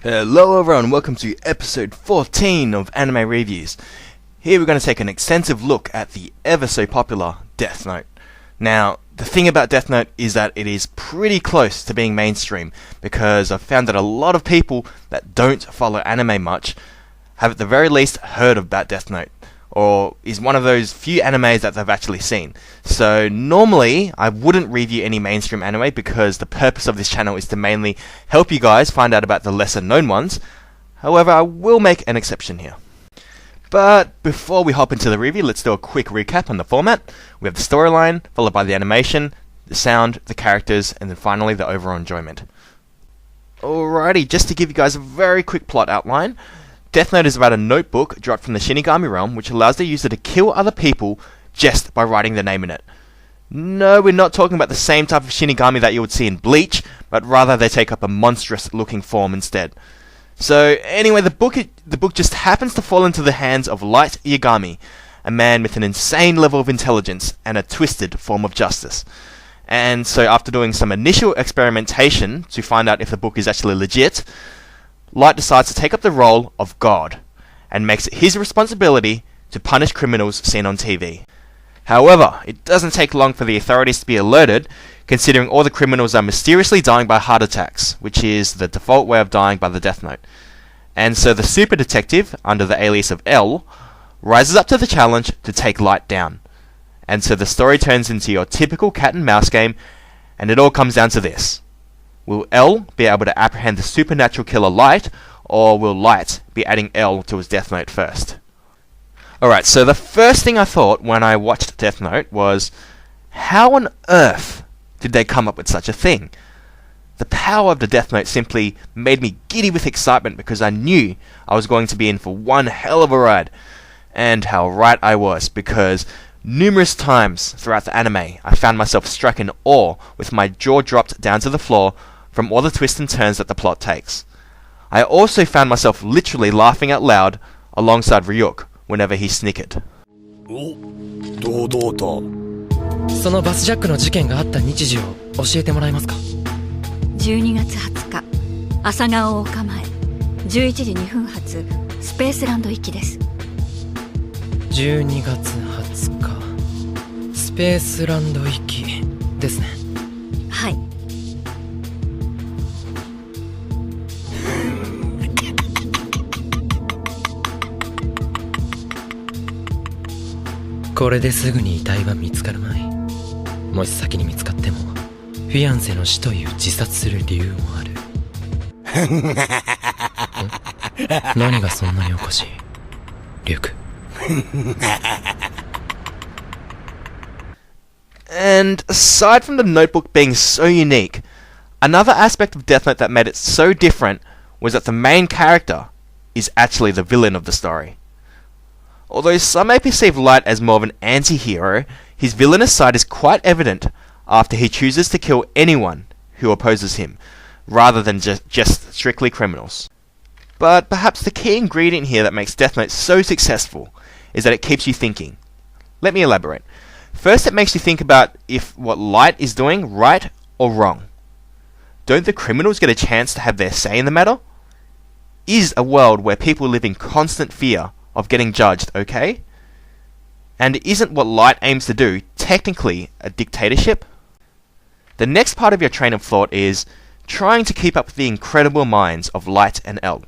Hello everyone, welcome to episode 14 of Anime Reviews. Here we're going to take an extensive look at the ever so popular Death Note. Now, the thing about Death Note is that it is pretty close to being mainstream, because I've found that a lot of people that don't follow anime much have at the very least heard about Death Note, or is one of those few animes that they've actually seen. So normally I wouldn't review any mainstream anime because the purpose of this channel is to mainly help you guys find out about the lesser known ones. However, I will make an exception here. But before we hop into the review, let's do a quick recap on the format. We have the storyline, followed by the animation, the sound, the characters, and then finally the overall enjoyment. Alrighty, just to give you guys a very quick plot outline. Death Note is about a notebook dropped from the Shinigami realm which allows the user to kill other people just by writing their name in it. No, we're not talking about the same type of Shinigami that you would see in Bleach, but rather they take up a monstrous looking form instead. So anyway, the book just happens to fall into the hands of Light Yagami, a man with an insane level of intelligence and a twisted form of justice. And so after doing some initial experimentation to find out if the book is actually legit, Light decides to take up the role of God, and makes it his responsibility to punish criminals seen on TV. However, it doesn't take long for the authorities to be alerted, considering all the criminals are mysteriously dying by heart attacks, which is the default way of dying by the Death Note. And so the super detective, under the alias of L, rises up to the challenge to take Light down. And so the story turns into your typical cat and mouse game, and it all comes down to this. Will L be able to apprehend the supernatural killer Light, or will Light be adding L to his Death Note first? Alright, so the first thing I thought when I watched Death Note was, how on earth did they come up with such a thing? The power of the Death Note simply made me giddy with excitement because I knew I was going to be in for one hell of a ride. And how right I was, because numerous times throughout the anime I found myself struck in awe with my jaw dropped down to the floor from all the twists and turns that the plot takes. I also found myself literally laughing out loud alongside Ryuk whenever he snickered. 堂々とそのバスジャックの事件があった日時を教えてもらえますか。12月20日朝顔丘前11時2分発スペースランド行きです。12月20日スペースランド行きですね。はい。これですぐに遺体は見つかるまい。もし先に見つかってもフィアンセの死という自殺する理由もある。何がそんなにおかしいリュウク。And aside from the notebook being so unique, another aspect of Death Note that made it so different was that the main character is actually the villain of the story. Although some may perceive Light as more of an anti-hero, his villainous side is quite evident after he chooses to kill anyone who opposes him, rather than just strictly criminals. But perhaps the key ingredient here that makes Death Note so successful is that it keeps you thinking. Let me elaborate. First, it makes you think about if what Light is doing right or wrong. Don't the criminals get a chance to have their say in the matter? Is a world where people live in constant fear of getting judged okay? And isn't what Light aims to do technically a dictatorship? The next part of your train of thought is trying to keep up with the incredible minds of Light and L.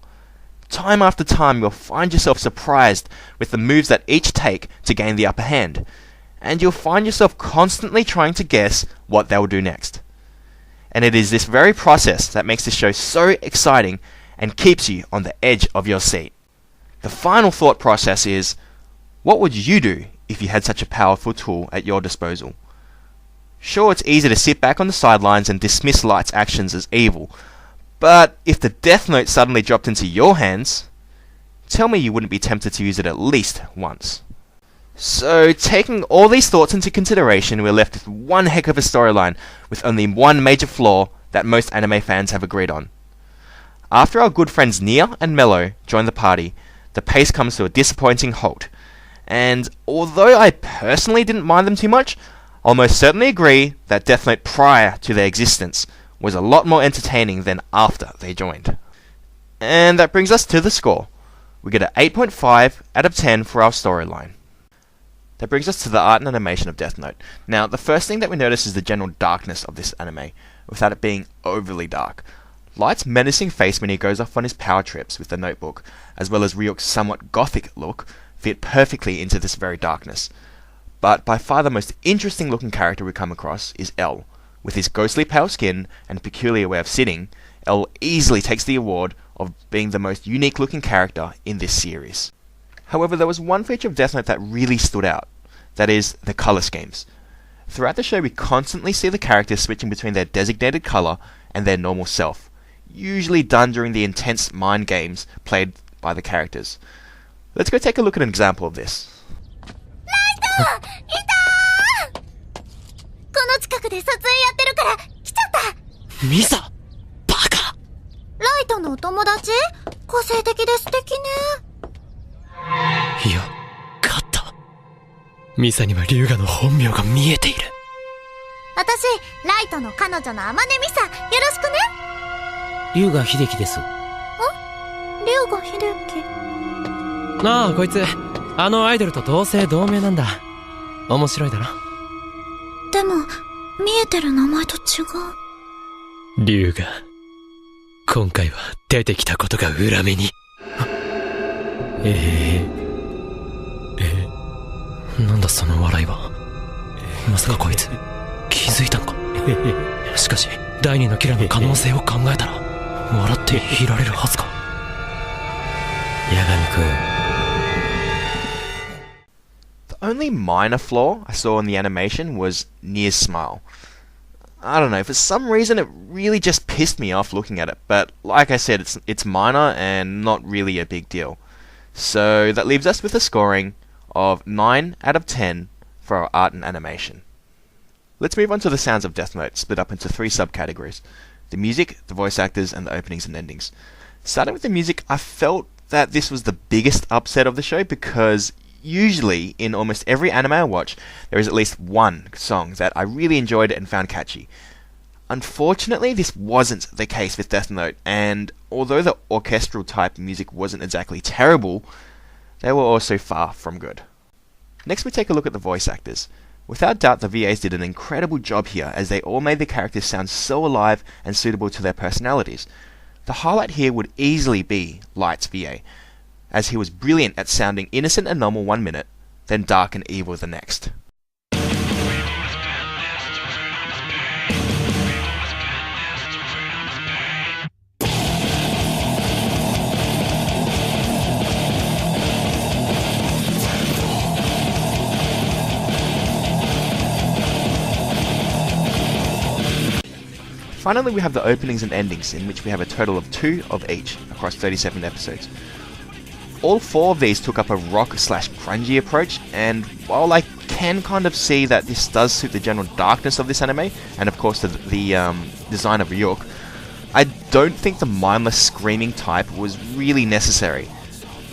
Time after time you'll find yourself surprised with the moves that each take to gain the upper hand, and you'll find yourself constantly trying to guess what they'll do next. And it is this very process that makes this show so exciting and keeps you on the edge of your seat. The final thought process is, what would you do if you had such a powerful tool at your disposal? Sure, it's easy to sit back on the sidelines and dismiss Light's actions as evil, but if the Death Note suddenly dropped into your hands, tell me you wouldn't be tempted to use it at least once. So, taking all these thoughts into consideration, we're left with one heck of a storyline, with only one major flaw that most anime fans have agreed on. After our good friends Nia and Mello join the party, the pace comes to a disappointing halt, and although I personally didn't mind them too much, I'll most certainly agree that Death Note prior to their existence was a lot more entertaining than after they joined. And that brings us to the score. We get an 8.5 out of 10 for our storyline. That brings us to the art and animation of Death Note. Now, the first thing that we notice is the general darkness of this anime, without it being overly dark. Light's menacing face when he goes off on his power trips with the notebook, as well as Ryuk's somewhat gothic look, fit perfectly into this very darkness. But by far the most interesting looking character we come across is L. With his ghostly pale skin and peculiar way of sitting, L easily takes the award of being the most unique looking character in this series. However, there was one feature of Death Note that really stood out, that is, the colour schemes. Throughout the show we constantly see the characters switching between their designated colour and their normal self, usually done during the intense mind games played by the characters. Let's go take a look at an example of this. この近くで撮影やってるから来ちゃった。ミサバカ。ライトのお友達？個性的で素敵ね。いや、勝った。ミサには龍河の本名が見えている。私、ライトの彼女の天音ミサ、よろしくね。龍河秀樹です。龍河秀樹。ああ、こいつあのアイドルと同姓同名なんだ。面白いだろ。でも見えてる名前と違う。龍河、今回は出てきたことが裏目に。なんだその笑いは。まさかこいつ気づいたのか。しかし第二のキラの可能性を考えたら笑っていられるはずか。八神君。The only minor flaw I saw in the animation was Nia's smile. I don't know, for some reason it really just pissed me off looking at it, but like I said, it's minor and not really a big deal. So that leaves us with a scoring of 9 out of 10 for our art and animation. Let's move on to the sounds of Death Note, split up into 3 subcategories: the music, the voice actors, and the openings and endings. Starting with the music, I felt that this was the biggest upset of the show because usually in almost every anime I watch, there is at least one song that I really enjoyed and found catchy. Unfortunately, this wasn't the case with Death Note, and although the orchestral type music wasn't exactly terrible, they were also far from good. Next we take a look at the voice actors. Without doubt the VAs did an incredible job here, as they all made the characters sound so alive and suitable to their personalities. The highlight here would easily be Light's VA, as he was brilliant at sounding innocent and normal one minute, then dark and evil the next. Finally, we have the openings and endings, in which we have a total of 2 of each across 37 episodes. All 4 of these took up a rock/grungy approach, and while I can kind of see that this does suit the general darkness of this anime, and of course the design of Ryuk, I don't think the mindless screaming type was really necessary.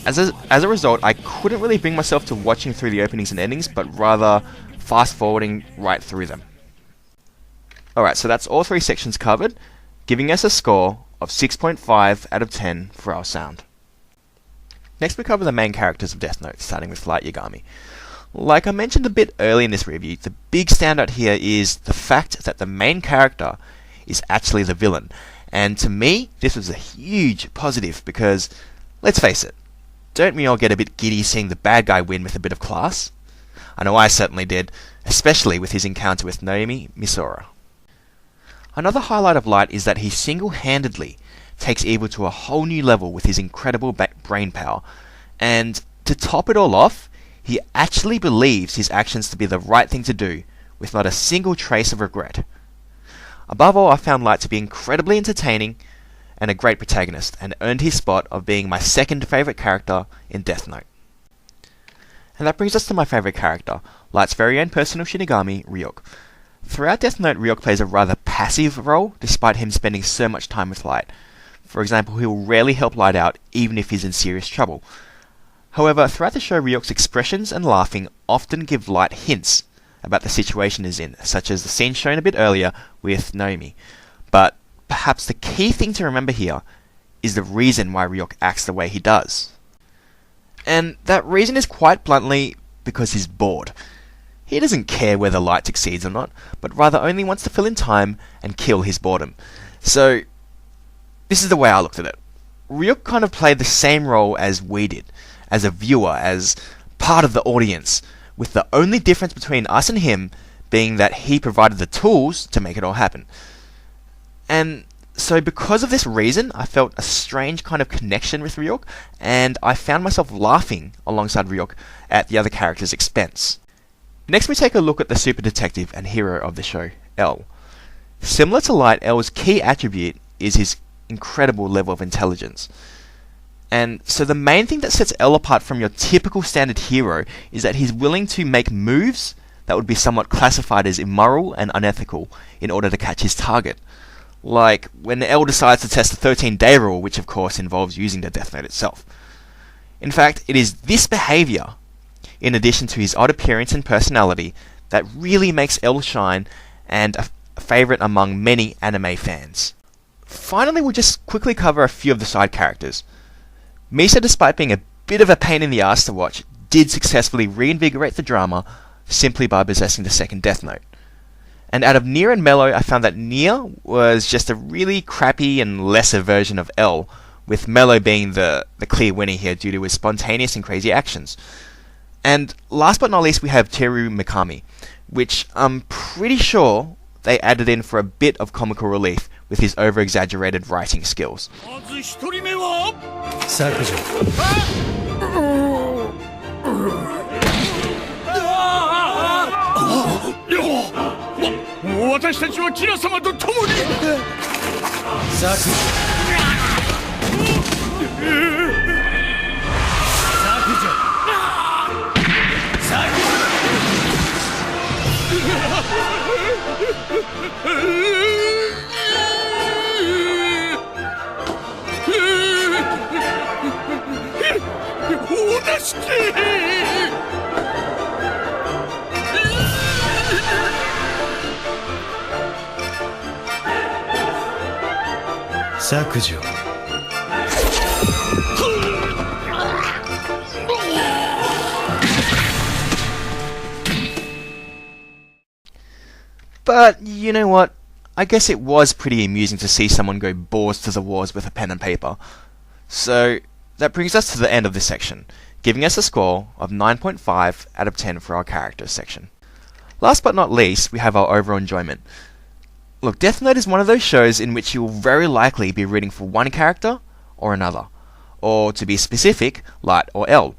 As a result, I couldn't really bring myself to watching through the openings and endings, but rather fast forwarding right through them. Alright, so that's all 3 sections covered, giving us a score of 6.5 out of 10 for our sound. Next we cover the main characters of Death Note, starting with Light Yagami. Like I mentioned a bit early in this review, the big standout here is the fact that the main character is actually the villain, and to me this was a huge positive because, let's face it, don't we all get a bit giddy seeing the bad guy win with a bit of class? I know I certainly did, especially with his encounter with Naomi Misora. Another highlight of Light is that he single-handedly takes evil to a whole new level with his incredible brain power, and to top it all off, he actually believes his actions to be the right thing to do with not a single trace of regret. Above all, I found Light to be incredibly entertaining and a great protagonist, and earned his spot of being my second favourite character in Death Note. And that brings us to my favourite character, Light's very own personal Shinigami, Ryuk. Throughout Death Note, Ryuk plays a rather passive role, despite him spending so much time with Light. For example, he will rarely help Light out, even if he's in serious trouble. However, throughout the show, Ryuk's expressions and laughing often give Light hints about the situation he's in, such as the scene shown a bit earlier with Naomi. But perhaps the key thing to remember here is the reason why Ryuk acts the way he does. And that reason is quite bluntly because he's bored. He doesn't care whether Light succeeds or not, but rather only wants to fill in time and kill his boredom. So, this is the way I looked at it. Ryuk kind of played the same role as we did, as a viewer, as part of the audience, with the only difference between us and him being that he provided the tools to make it all happen. And so because of this reason, I felt a strange kind of connection with Ryuk, and I found myself laughing alongside Ryuk at the other characters' expense. Next we take a look at the super detective and hero of the show, L. Similar to Light, L's key attribute is his incredible level of intelligence. And so the main thing that sets L apart from your typical standard hero is that he's willing to make moves that would be somewhat classified as immoral and unethical in order to catch his target. Like when L decides to test the 13-day rule, which of course involves using the Death Note itself. In fact, it is this behaviour, in addition to his odd appearance and personality, that really makes L shine and a favourite among many anime fans. Finally, we'll just quickly cover a few of the side characters. Misa, despite being a bit of a pain in the ass to watch, did successfully reinvigorate the drama simply by possessing the second Death Note. And out of Nier and Mello, I found that Nier was just a really crappy and lesser version of L, with Mello being the clear winner here due to his spontaneous and crazy actions. And last but not least, we have Teru Mikami, which I'm pretty sure they added in for a bit of comical relief with his over-exaggerated writing skills. 削除私たちはキラ様と共に削除削除 But, you know what? I guess it was pretty amusing to see someone go balls to the walls with a pen and paper. So, that brings us to the end of this section, giving us a score of 9.5 out of 10 for our characters section. Last but not least, we have our overall enjoyment. Look, Death Note is one of those shows in which you will very likely be rooting for one character or another, or to be specific, Light or L.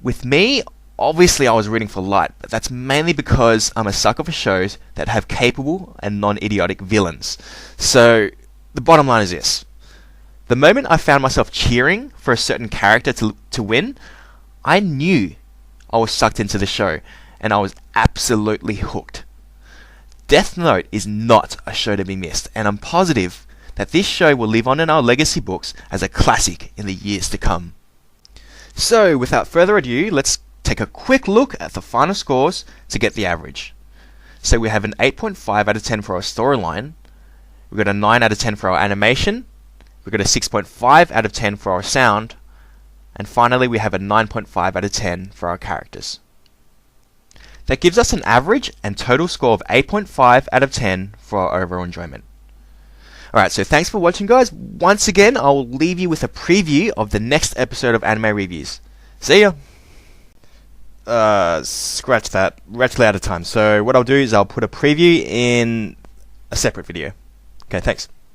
With me, obviously I was rooting for Light, but that's mainly because I'm a sucker for shows that have capable and non-idiotic villains. So, the bottom line is this. The moment I found myself cheering for a certain character to win, I knew I was sucked into the show, and I was absolutely hooked. Death Note is not a show to be missed, and I'm positive that this show will live on in our legacy books as a classic in the years to come. So, without further ado, let's take a quick look at the final scores to get the average. So we have an 8.5 out of 10 for our storyline, we've got a 9 out of 10 for our animation, we've got a 6.5 out of 10 for our sound, and finally we have a 9.5 out of 10 for our characters. That gives us an average and total score of 8.5 out of 10 for our overall enjoyment. Alright, so thanks for watching, guys. Once again, I will leave you with a preview of the next episode of Anime Reviews. See ya! Scratch that. We're actually out of time. So what I'll do is I'll put a preview in a separate video. Okay, thanks.